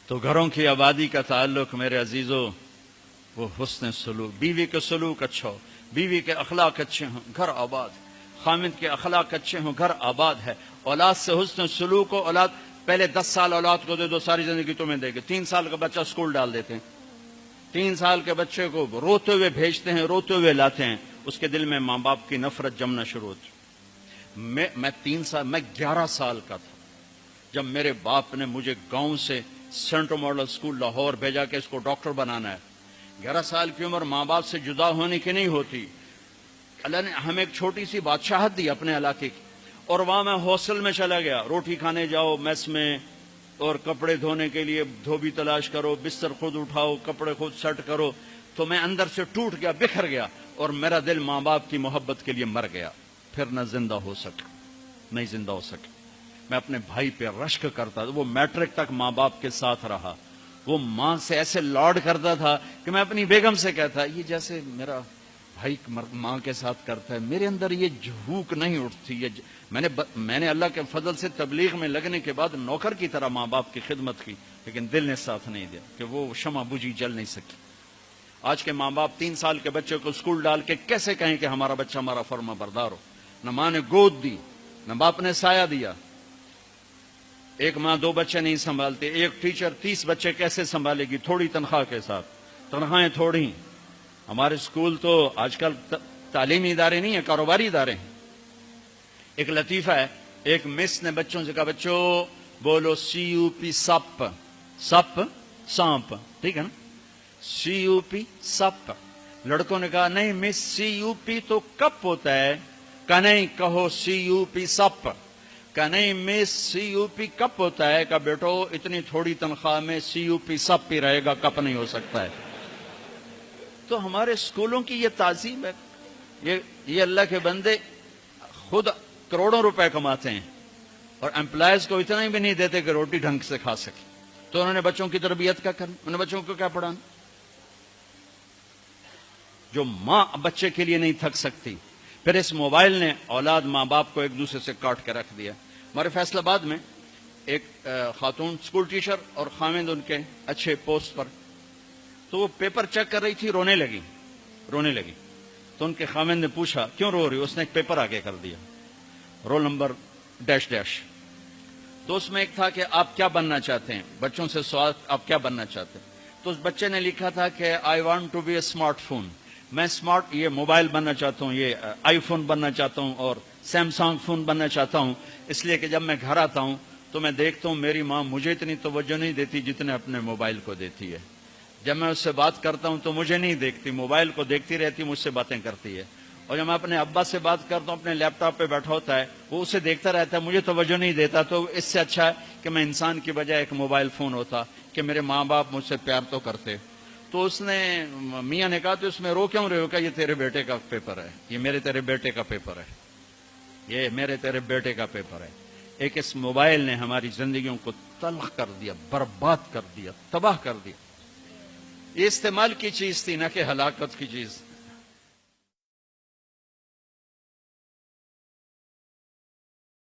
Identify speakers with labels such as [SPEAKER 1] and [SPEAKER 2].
[SPEAKER 1] تو گھروں کی آبادی کا تعلق میرے عزیزوں وہ حسن سلوک، بیوی کے سلوک اچھا ہو، بیوی کے اخلاق اچھے ہوں، گھر آباد، خامد کے اخلاق اچھے ہوں، گھر آباد ہے۔ اولاد سے حسن سلوک ہو، اولاد پہلے 10 سال اولاد کو دے دو، ساری زندگی تمہیں دے گے۔ 3 سال کا بچہ اسکول ڈال دیتے ہیں، 3 سال کے بچے کو روتے ہوئے بھیجتے ہیں، روتے ہوئے لاتے ہیں، اس کے دل میں ماں باپ کی نفرت جمنا شروع ہوتی۔ میں 11 سال کا تھا جب میرے باپ نے مجھے گاؤں سے سینٹرل ماڈل اسکول لاہور بھیجا کہ اس کو ڈاکٹر بنانا ہے۔ 11 سال کی عمر ماں باپ سے جدا ہونے کی نہیں ہوتی۔ اللہ نے ہمیں ایک چھوٹی سی بادشاہت دی اپنے علاقے کی، اور وہاں میں ہاسٹل میں چلا گیا، روٹی کھانے جاؤ میس میں، اور کپڑے دھونے کے لیے دھوبی تلاش کرو، بستر خود اٹھاؤ، کپڑے خود سیٹ کرو۔ تو میں اندر سے ٹوٹ گیا، بکھر گیا، اور میرا دل ماں باپ کی محبت کے لیے مر گیا۔ پھر نہ زندہ ہو سکا، نہیں زندہ ہو سکا۔ میں اپنے بھائی پہ رشک کرتا تھا، وہ میٹرک تک ماں باپ کے ساتھ رہا، وہ ماں سے ایسے لاڈ کرتا تھا کہ میں اپنی بیگم سے کہتا یہ جیسے میرا بھائی ماں کے ساتھ کرتا ہے۔ میرے اندر یہ جھوک نہیں اٹھتی۔ میں نے اللہ کے فضل سے تبلیغ میں لگنے کے بعد نوکر کی طرح ماں باپ کی خدمت کی، لیکن دل نے ساتھ نہیں دیا کہ وہ شمع بجھی جل نہیں سکی۔ آج کے ماں باپ 3 سال کے بچے کو اسکول ڈال کے کیسے کہیں کہ ہمارا بچہ ہمارا فرما بردار ہو؟ نہ ماں نے گود دی، نہ باپ نے سایہ دیا۔ ایک ماں 2 بچے نہیں سنبھالتے، ایک ٹیچر 30 بچے کیسے سنبھالے گی تھوڑی تنخواہ کے ساتھ؟ تنخواہیں تھوڑی۔ ہمارے اسکول تو آج کل تعلیمی ادارے نہیں ہیں، کاروباری ادارے ہیں۔ ایک لطیفہ ہے، ایک مس نے بچوں سے کہا بچوں بولو CUP سپ، سپ سانپ، ٹھیک ہے نا، CUP سپ۔ لڑکوں نے کہا نہیں مس CUP تو کپ ہوتا ہے۔ کہا نہیں کہو CUP سپ۔ کہا نہیں مس CUP کپ ہوتا ہے۔ کہا بیٹو اتنی تھوڑی تنخواہ میں CUP سپ ہی رہے گا، کپ نہیں ہو سکتا ہے۔ تو ہمارے اسکولوں کی یہ تعظیم ہے۔ یہ اللہ کے بندے خود کروڑوں روپے کماتے ہیں اور امپلائز کو اتنا ہی بھی نہیں دیتے کہ روٹی ڈھنگ سے کھا سکے۔ تو انہوں نے بچوں کی تربیت کیا کرنا؟ انہوں نے بچوں کو کیا پڑھانا؟ جو ماں بچے کے لیے نہیں تھک سکتی، پھر اس موبائل نے اولاد ماں باپ کو ایک دوسرے سے کاٹ کے رکھ دیا۔ ہمارے فیصل آباد میں ایک خاتون اسکول ٹیچر اور خامد ان کے اچھے پوسٹ پر، تو وہ پیپر چیک کر رہی تھی، رونے لگی۔ تو ان کے خامد نے پوچھا کیوں رو رہی؟ اس نے ایک پیپر آگے کر دیا، رول نمبر ڈیش ڈیش۔ تو اس میں ایک تھا کہ آپ کیا بننا چاہتے ہیں، بچوں سے سوال آپ کیا بننا چاہتے ہیں؟ تو اس بچے نے لکھا تھا کہ I want to be a smart phone, میں اسمارٹ یہ موبائل بننا چاہتا ہوں، یہ آئی فون بننا چاہتا ہوں اور سیمسنگ فون بننا چاہتا ہوں، اس لیے کہ جب میں گھر آتا ہوں تو میں دیکھتا ہوں میری ماں مجھے اتنی توجہ نہیں دیتی جتنے اپنے موبائل کو دیتی ہے۔ جب میں اس سے بات کرتا ہوں تو مجھے نہیں دیکھتی، موبائل کو دیکھتی رہتی، مجھ سے باتیں کرتی ہے۔ اور جب میں اپنے ابا سے بات کرتا ہوں، اپنے لیپ ٹاپ پہ بیٹھا ہوتا ہے، وہ اسے دیکھتا رہتا ہے، مجھے توجہ نہیں دیتا۔ تو اس سے اچھا ہے کہ میں انسان کی بجائے ایک موبائل فون ہوتا کہ میرے ماں باپ مجھ سے پیار تو کرتے۔ تو اس نے میاں نے کہا تو اس میں رو کیوں رہے ہو؟ کہ یہ تیرے بیٹے کا پیپر ہے، یہ میرے تیرے بیٹے کا پیپر ہے، یہ میرے تیرے بیٹے کا پیپر ہے۔ ایک اس موبائل نے ہماری زندگیوں کو تلخ کر دیا، برباد کر دیا، تباہ کر دیا۔ یہ استعمال کی چیز تھی، نہ کہ ہلاکت کی چیز۔